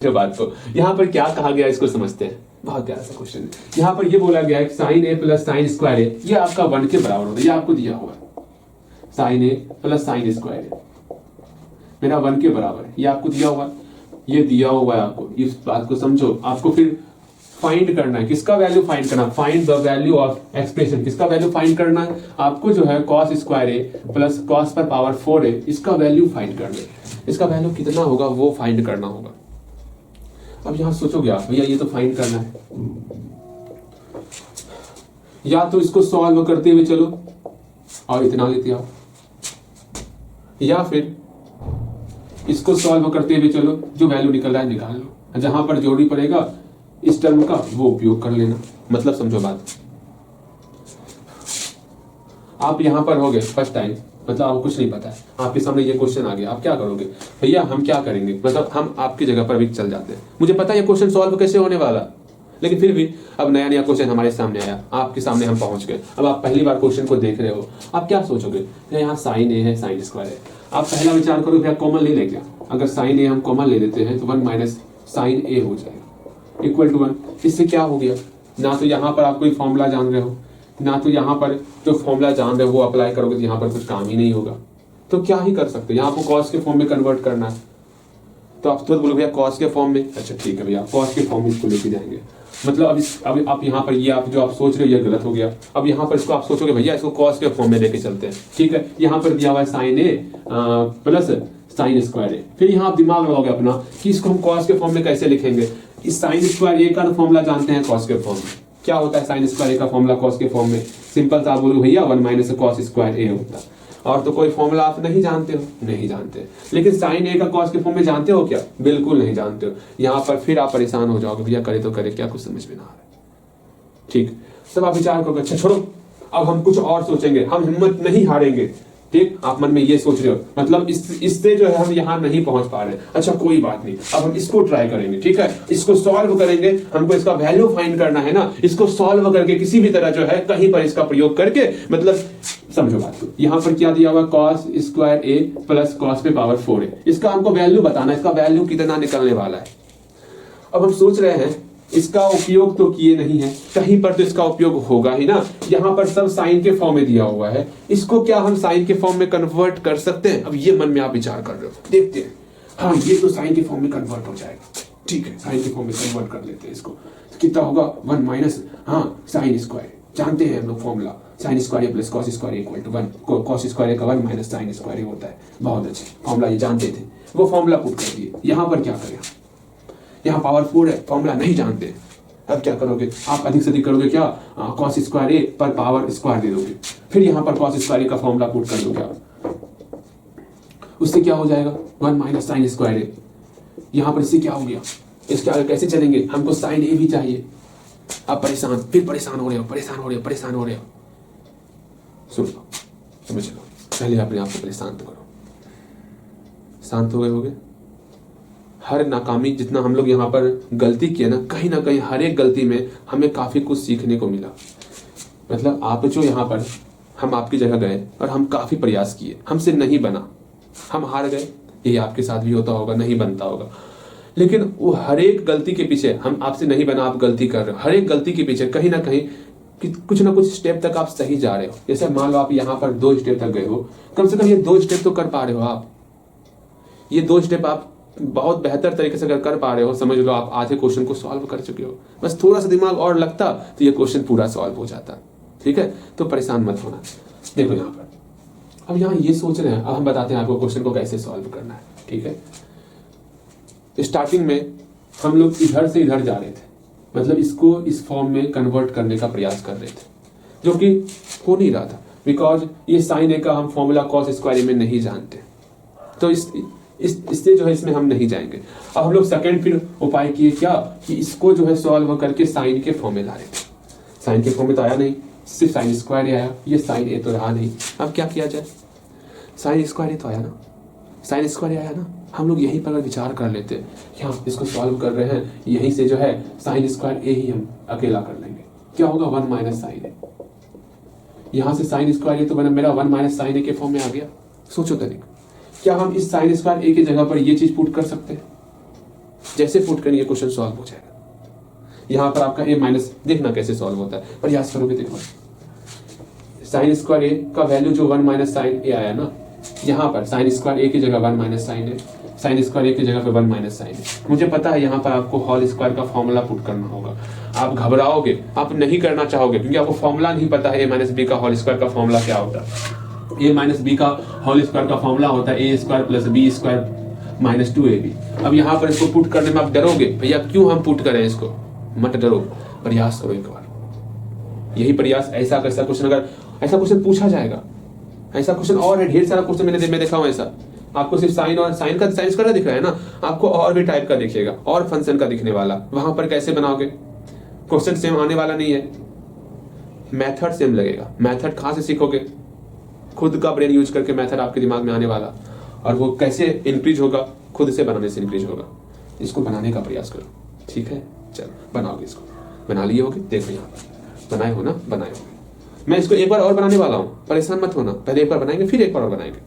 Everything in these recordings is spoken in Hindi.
जो बात को यहाँ पर क्या कहा गया इसको समझते हैं। बहुत प्यारा सा क्वेश्चन है। यहाँ पर ये बोला गया है कि sign A plus sine square A ये आपका 1 के बराबर होता है। ये आपको दिया हुआ है sine A plus sine square ए मेरा 1 के बराबर है। ये आपको दिया हुआ है, ये दिया हुआ है आपको। इस बात को समझो। आपको फिर फाइंड करना है, किसका वैल्यू फाइंड करना, find the value of expression. किसका वैल्यू फाइंड करना है आपको, जो है cos square A plus cos पर पावर 4 ए, इसका वैल्यू फाइंड करना है। इसका वैल्यू कितना होगा वो फाइंड करना होगा। अब यहां सोचोगे आप, भैया ये तो फाइंड करना है, या तो इसको सॉल्व करते हुए चलो और इतना लेते आओ, या फिर इसको सॉल्व करते हुए चलो, जो वैल्यू निकल रहा है निकाल लो, जहां पर जोड़ी पड़ेगा इस टर्म का वो उपयोग कर लेना। मतलब समझो बात। आप यहां पर हो गए फर्स्ट टाइम, मतलब आपको कुछ नहीं पता है, आपके सामने ये क्वेश्चन आ गया, आप क्या करोगे, भैया हम क्या करेंगे, मतलब हम आपकी जगह पर भी चल जाते हैं। मुझे पता है ये क्वेश्चन सॉल्व कैसे होने वाला, लेकिन फिर भी अब नया नया क्वेश्चन हमारे सामने आया, आपके सामने हम पहुंच गए। अब आप पहली बार क्वेश्चन को देख रहे हो, आप क्या सोचोगे, यहाँ साइन ए है साइन स्क्वायर है। आप पहला विचार करो भैया कॉमन ले लेंगे। अगर साइन ए हम कॉमन ले लेते हैं तो 1 माइनस साइन ए हो जाएगा इक्वल टू 1। इससे क्या हो गया, ना तो यहाँ पर आप कोई फॉर्मूला जान रहे हो, ना तो यहाँ पर जो फॉर्मूला जान रहे हो वो अप्लाई करोगे तो यहाँ पर कुछ काम ही नहीं होगा। तो क्या ही कर सकते, यहाँ आपको कॉस के फॉर्म में कन्वर्ट करना है। तो आप तुरंत बोलो भैया कॉस के फॉर्म में, अच्छा ठीक है भैया कॉस के फॉर्म में इसको लेके जाएंगे। मतलब अब आप यहाँ पर ये आप जो आप सोच रहे हो ये गलत हो गया। अब यहाँ पर इसको आप सोचोगे भैया इसको कॉस के फॉर्म में लेके चलते हैं, ठीक है। यहाँ पर दिया हुआ है sine A plus sine square ए। फिर यहाँ आप दिमाग लगाओगे अपना कि इसको हम कॉस के फॉर्म में कैसे लिखेंगे। इस साइन स्क्वायर ए का फॉर्मूला जानते हैं कॉस के फॉर्म में, क्या होता है साइन स्क्वायर ए का फॉर्मूला कॉस के फॉर्म में, सिंपल सा आप बोलो भैया 1 माइनस कॉस स्क्वायर ए होता है। और तो कोई फॉर्मूला आप नहीं जानते हो, नहीं जानते। लेकिन साइन ए का कॉस के फॉर्म में जानते हो क्या, बिल्कुल नहीं जानते हो। यहाँ पर फिर आप परेशान हो जाओगे, भैया करे तो करे क्या, कुछ समझ में ना आ रहा है, ठीक। तब आप विचार करोगे अच्छा छोड़ो अब हम कुछ और सोचेंगे, हम हिम्मत नहीं हारेंगे, ठीक। आप मन में ये सोच रहे हो, मतलब इससे जो है हम यहाँ नहीं पहुंच पा रहे। अच्छा कोई बात नहीं, अब हम इसको ट्राई करेंगे, ठीक है। इसको सॉल्व करेंगे, हमको इसका वैल्यू फाइंड करना है ना। इसको सॉल्व करके किसी भी तरह जो है कहीं पर इसका प्रयोग करके, मतलब समझो बात को। यहाँ पर क्या दिया हुआ, cos square A plus cos पे पावर 4 ए। इसका हमको वैल्यू बताना, इसका वैल्यू कितना निकलने वाला है। अब हम सोच रहे हैं इसका उपयोग तो किए नहीं है, कहीं पर तो इसका उपयोग होगा ही ना। यहाँ पर सब साइन के फॉर्म में दिया हुआ है, इसको क्या हम साइन के फॉर्म में कन्वर्ट कर सकते हैं। अब ये मन में आप विचार कर रहे हो, देखते हैं, हाँ ये तो साइन के फॉर्म में कन्वर्ट हो जाएगा, ठीक है। साइन के फॉर्म में कन्वर्ट कर लेते हैं इसको। कितना होगा 1 माइनस हाँ साइन स्क्वायर, जानते हैं हम लोग formula, sine square plus cos square equal to 1। Cos square का 1 माइनस साइन स्क्वायर होता है। बहुत अच्छे फॉर्मूला, ये जानते थे, वो फॉर्मूला पुट कर दिए। यहाँ पर क्या करें, यहाँ पावर 4 है, फॉर्मूला नहीं जानते। अब क्या करोगे, आप अधिक से अधिक करोगे क्या, कॉस स्क्वायर ए पर पावर स्क्वायर दे दोगे, फिर यहाँ पर कॉस स्क्वायर ए का फॉर्मूला पुट कर दोगे आप। उससे क्या हो जाएगा 1 माइनस साइन स्क्वायर ए। यहाँ पर इससे क्या हो गया, इसके आगे कैसे चलेंगे, हमको साइन ए भी चाहिए। आप परेशान, फिर परेशान हो रहे हो, परेशान हो रहे हो, परेशान हो रहे हो। सुन लो, समझ लो, पहले अपने आप को पहले शांत करो। शांत हो गए होगे। हर नाकामी जितना हम लोग यहाँ पर गलती किए ना कहीं हर एक गलती में हमें काफी कुछ सीखने को मिला। मतलब आप जो यहाँ पर, हम आपकी जगह गए और हम काफी प्रयास किए, हमसे नहीं बना, हम हार गए। ये आपके साथ भी होता होगा, नहीं बनता होगा। लेकिन वो हर एक गलती के पीछे, हम आपसे नहीं बना, आप गलती कर रहे हो, हर एक गलती के पीछे कहीं ना कहीं कुछ ना कुछ स्टेप तक आप सही जा रहे हो। जैसे मान लो आप यहाँ पर 2 स्टेप तक गए हो, कम से कम ये 2 स्टेप तो कर पा रहे हो आप। ये 2 स्टेप आप बहुत बेहतर तरीके से अगर कर पा रहे हो, समझ लो आप आधे क्वेश्चन को सॉल्व कर चुके हो। बस थोड़ा सा दिमाग और लगता तो ये क्वेश्चन पूरा सॉल्व हो जाता, ठीक है। तो परेशान मत होना। देखो यहाँ पर, अब यहाँ ये सोच रहे हैं, अब हम बताते हैं आपको क्वेश्चन को कैसे सॉल्व करना है, ठीक है। स्टार्टिंग में हम लोग इधर से इधर जा रहे थे, मतलब इसको इस फॉर्म में कन्वर्ट करने का प्रयास कर रहे थे, जो कि हो नहीं रहा था, बिकॉज ये साइन ए का हम फॉर्मूला कॉस स्क्वायर में नहीं जानते। तो इससे जो है इसमें हम नहीं जाएंगे। अब हम लोग सेकंड फिर उपाय किए क्या, कि इसको जो है सॉल्व करके साइन के फॉर्म में ला रहे थे। साइन के फॉर्म में तो आया नहीं, सिर्फ साइन स्क्वायर आया, ये साइन ए तो रहा नहीं। अब क्या किया जाए, साइन स्क्वायर तो आया ना, साइन स्क्वायर आया ना, हम लोग यहीं पर अगर विचार कर लेते कि हम इसको सॉल्व कर रहे हैं, यहीं से जो है साइन स्क्वायर ए ही हम अकेला कर लेंगे। क्या होगा 1 माइनस साइन ए, यहाँ से साइन स्क्वायर ए तो मेरा 1 माइनस साइन ए के फॉर्म में आ गया। सोचो तरीका, क्या हम इस साइन स्क्वायर ए की जगह पर ये चीज पुट कर सकते हैं, जैसे पुट करेंगे क्वेश्चन सॉल्व हो जाएगा। यहाँ पर आपका ए माइनस देखना कैसे सॉल्व होता है, प्रयास करोगे देखो। साइन स्क्वायर ए का वैल्यू जो 1 माइनस साइन ए आया ना, यहाँ पर साइन स्क्वायर ए की जगह 1 माइनस साइन ए, साइन स्क्वायर ए की जगह पे 1 माइनस साइन ए। मुझे पता है यहाँ पर आपको होल स्क्वायर का फॉर्मूला पुट करना होगा। आप घबराओगे, आप नहीं करना चाहोगे क्योंकि आपको फॉर्मूला नहीं पता है ए माइनस बी का होल स्क्वायर का फॉर्मूला क्या होता है। ए माइनस बी का होल स्क्वायर का फॉर्मूला होता है A square plus B square minus 2ab। अब यहाँ पर इसको पुट करने में आप डरोगे, भैया क्यों हम पुट करें इसको, मत डरो, प्रयास करो एक बार। यही प्रयास, ऐसा क्वेश्चन अगर ऐसा क्वेश्चन पूछा जाएगा, ऐसा क्वेश्चन और है ढेर सारा क्वेश्चन मैंने देखा हूं ऐसा। आपको सिर्फ साइन और साइन का साइंस का दिख रहा है ना, आपको और भी टाइप का दिखेगा और फंक्शन का दिखने वाला। वहां पर कैसे बनाओगे, क्वेश्चन सेम आने वाला नहीं है, मेथड सेम लगेगा। मेथड कहां से सीखोगे, खुद का ब्रेन यूज करके मेथड आपके दिमाग में आने वाला, और वो कैसे इंक्रीज होगा, खुद से बनाने से इंक्रीज होगा। इसको बनाने का प्रयास करो, ठीक है। चलो बनाओगे, इसको बना लिए होगे, देखो यहाँ पर बनाए हो ना, बनाए हो। मैं इसको एक बार और बनाने वाला हूं, परेशान मत होना। पहले एक बार बनाएंगे, फिर एक बार और बनाएंगे।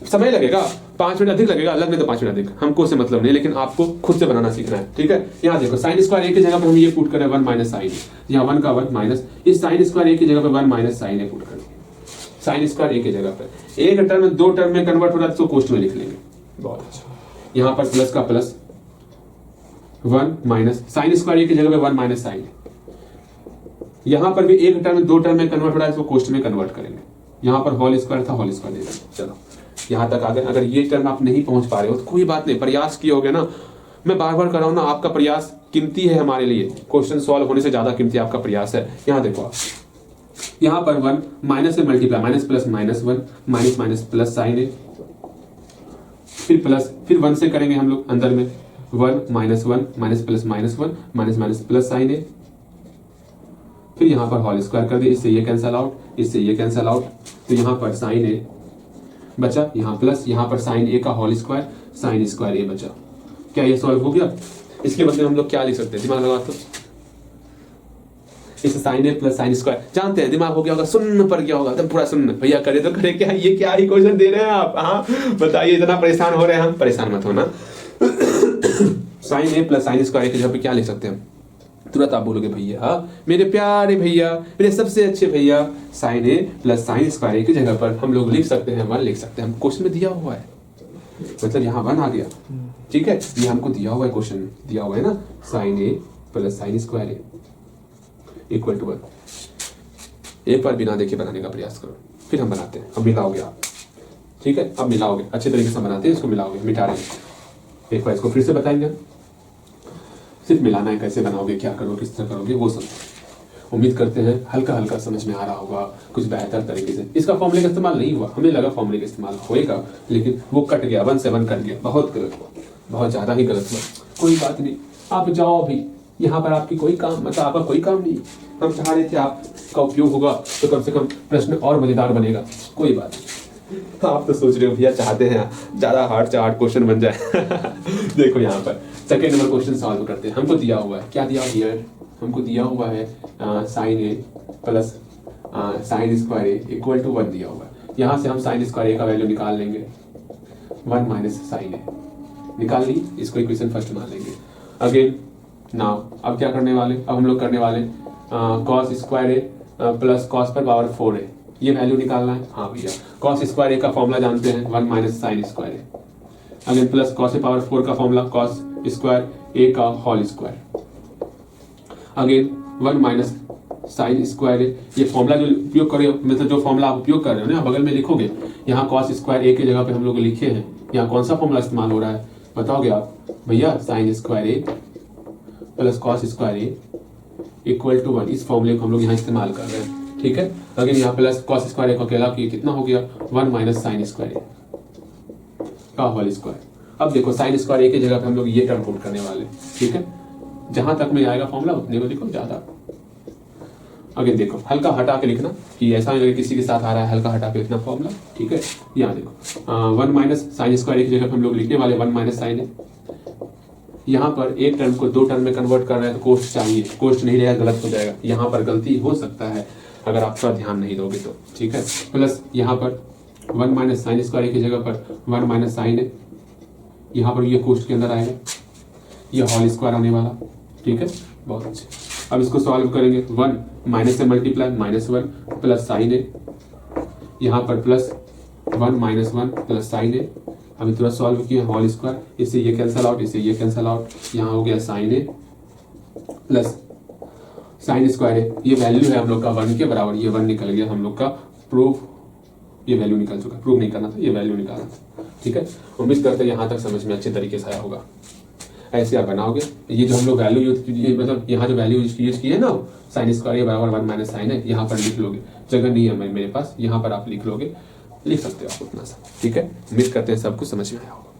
समय लगेगा, 5 मिनट अधिक लगेगा, लगने तो 5 मिनट अधिक, हमको से मतलब नहीं, लेकिन आपको खुद से बनाना सीखना है, ठीक है। यहाँ देखो साइन स्क्वायर ए की जगह पर हम ये पुट करें 1 माइनस साइन, यहाँ 1 का 1 माइनस, इस साइन स्क्वायर ए की जगह पर 1 माइनस साइन ए पुट करेंगे। साइन स्क्वायर ए की जगह पर एक टर्म 2 टर्म में कन्वर्ट हो रहा है तो कोष्ट में लिख लेंगे, बहुत अच्छा। यहाँ पर प्लस का प्लस 1 माइनस साइन स्क्वायर ए की जगह पर 1 माइनस साइन, यहाँ पर भी एक टर्म 2 टर्म में कन्वर्ट हो रहा है, इसको कोष्ट में कन्वर्ट करेंगे। यहाँ पर होल स्क्वायर था, होल स्क्वायर देगा। चलो यहाँ तक आ गए। अगर ये टर्म आप नहीं पहुंच पा रहे हो तो कोई बात नहीं, प्रयास किए होगे ना। मैं बार बार कर रहा हूं ना, आपका प्रयास कीमती है हमारे लिए, क्वेश्चन सॉल्व होने से ज्यादा कीमती आपका प्रयास है। यहाँ देखो आप, यहाँ पर 1 माइनस से multiply, minus plus minus 1 minus minus plus sine A, फिर प्लस, फिर 1 से करेंगे हम लोग अंदर में 1 minus 1 minus plus minus 1 minus minus plus sine A, फिर यहाँ पर होल स्क्वायर कर दिया, इससे ये कैंसल आउट, इससे ये कैंसल आउट, तो यहाँ पर साइन ए बचा, यहाँ प्लस, यहाँ पर साइन ए का होल स्क्वायर, साइन स्क्वायर ए बचा। क्या ये सॉल्व हो गया? इसके बदले हम लोग क्या लिख सकते हैं, दिमाग लगा तो, इस sign A plus sine square जानते हैं, दिमाग हो गया होगा, शून्य पर क्या होगा, तब पूरा शून्य। भैया करे तो करे क्या, ये क्या ही क्वेश्चन दे रहे हैं आप, हाँ बताइए, इतना परेशान हो रहे हैं हम, परेशान मत होना। Sign A plus sine square की जगह पे क्या लिख सकते हैं, तुरंत आप बोलोगे भैया मेरे प्यारे भैया, मेरे सबसे अच्छे भैया, sign A plus sine square की जगह पर हम लोग लिख सकते हैं 1 लिख सकते हैं। हम क्वेश्चन में दिया हुआ है, मतलब यहाँ 1 आ गया, ठीक है, ये हमको दिया हुआ है, क्वेश्चन में दिया हुआ है ना, sine A plus sine square A equal to 1। एक बार बिना देखे बनाने का प्रयास करो, फिर हम बनाते हैं। अब मिलाओगे आप, ठीक है, अब मिलाओगे अच्छे तरीके से बनाते हैं, इसको मिलाओगे, मिटा रहे हैं। एक बार इसको फिर से बताएंगे, सिर्फ मिलाना है, कैसे बनाओगे, क्या करोगे, किस तरह करोगे, वो सब उम्मीद करते हैं हल्का हल्का समझ में आ रहा होगा, कुछ बेहतर तरीके से। इसका फॉर्मूले का इस्तेमाल नहीं हुआ, हमें लगा फॉर्मूले का इस्तेमाल होएगा, लेकिन वो कट गया, 1 से 1 कट गया, बहुत गलत हुआ, बहुत ज्यादा ही गलत हुआ। कोई बात नहीं, आप जाओ अभी, यहाँ पर आपकी कोई काम, मतलब आपका कोई काम नहीं। हम चाह रहे थे आपका उपयोग होगा तो कम से कम प्रश्न और मजेदार बनेगा, कोई बात नहीं। आप तो सोच रहे हो भैया चाहते हैं ज्यादा हार्ड से हार्ड क्वेश्चन बन जाए। देखो यहाँ पर सेकेंड नंबर क्वेश्चन सॉल्व करते हैं। हमको दिया हुआ है, क्या दिया हुआ है, हमको दिया हुआ है sine A plus sine square A equal to 1 दिया हुआ है। यहाँ से हम साइन स्क्वायर ए का वैल्यू निकाल लेंगे, 1 माइनस साइन ए निकाल ली, इसको इक्वेशन फर्स्ट मान लेंगे। अगेन नाउ अब क्या करने वाले, अब हम लोग करने वाले cos square A plus cos पर पावर 4 ए, ये वैल्यू निकालना है। हाँ भैया, कॉस स्क्वायर ए का फॉर्मूला जानते हैं, 1 minus sine square A, again plus cos power 4 का फॉर्मूला कॉस स्क्वायर ए का whole square, again 1 minus sine square A. ये फॉर्मूला जो उपयोग कर रहे हो, मतलब जो फॉर्मूला आप उपयोग कर रहे हो ना, बगल में लिखोगे, यहाँ कॉस स्क्वायर ए की जगह पे हम लोग लिखे हैं, यहाँ कौन सा फॉर्मूला इस्तेमाल हो रहा है बताओगे आप भैया, sine square A plus cos square A equal to 1, इस फॉर्मूले को हम लोग यहाँ इस्तेमाल कर रहे हैं, ठीक है। अगेन यहाँ प्लस कॉस स्क्वायर ए को अकेला कितना हो गया, 1 माइनस साइन स्क्वायर ए का होल स्क्वायर। अब देखो साइन स्क्वायर ए की जगह पे हम लोग ये टर्म पुट करने वाले, ठीक है, जहां तक में आएगा फॉर्मूला उतने को लिखो, ज्यादा। अगेन देखो हल्का हटा के लिखना, कि ऐसा अगर किसी के साथ आ रहा है हल्का हटा के लिखना फॉर्मूला, ठीक है। यहाँ देखो 1 माइनस साइन स्क्वायर ए की जगह पे हम लोग लिखने वाले 1 माइनस साइन ए। यहाँ पर एक टर्म को 2 टर्म में कन्वर्ट कर रहे हैं तो कोष्ट चाहिए, कोष्ट नहीं रहेगा गलत हो जाएगा, यहाँ पर गलती हो सकता है अगर आप थोड़ा ध्यान नहीं दोगे तो, ठीक है। प्लस यहाँ पर 1 माइनस साइन स्क्वायर की जगह पर 1 माइनस साइन है, यहाँ पर ये कोष्ट के अंदर आएगा, ये होल स्क्वायर आने वाला, ठीक है, बहुत अच्छे। अब इसको सॉल्व करेंगे, 1 माइनस से मल्टीप्लाई, -1 प्लस साइन ए, यहाँ पर +1 -1 प्लस साइन ए। अभी तुरंत सॉल्व किया, होल स्क्वायर, इससे ये कैंसल आउट, इससे ये कैंसल आउट, यहाँ हो गया sign A plus sine square है। ये वैल्यू है हम लोग का 1 के बराबर, ये 1 निकल गया हम लोग का, प्रूफ, ये वैल्यू निकल चुका, प्रूफ नहीं करना था, ये वैल्यू निकालना था, ठीक है। उम्मीद करते हैं यहाँ तक समझ में अच्छे तरीके से आया होगा। ऐसे आप बनाओगे, ये जो हम लोग वैल्यू मतलब यहाँ जो वैल्यू यूज की है ना, साइन स्क्वायर बराबर 1 माइनस साइन है, यहाँ पर लिख लोगे, जगह नहीं है मेरे पास, यहाँ पर आप लिख लोगे, लिख सकते हो आप उतना सा, ठीक है। उम्मीद करते हैं सब कुछ समझ में आया होगा।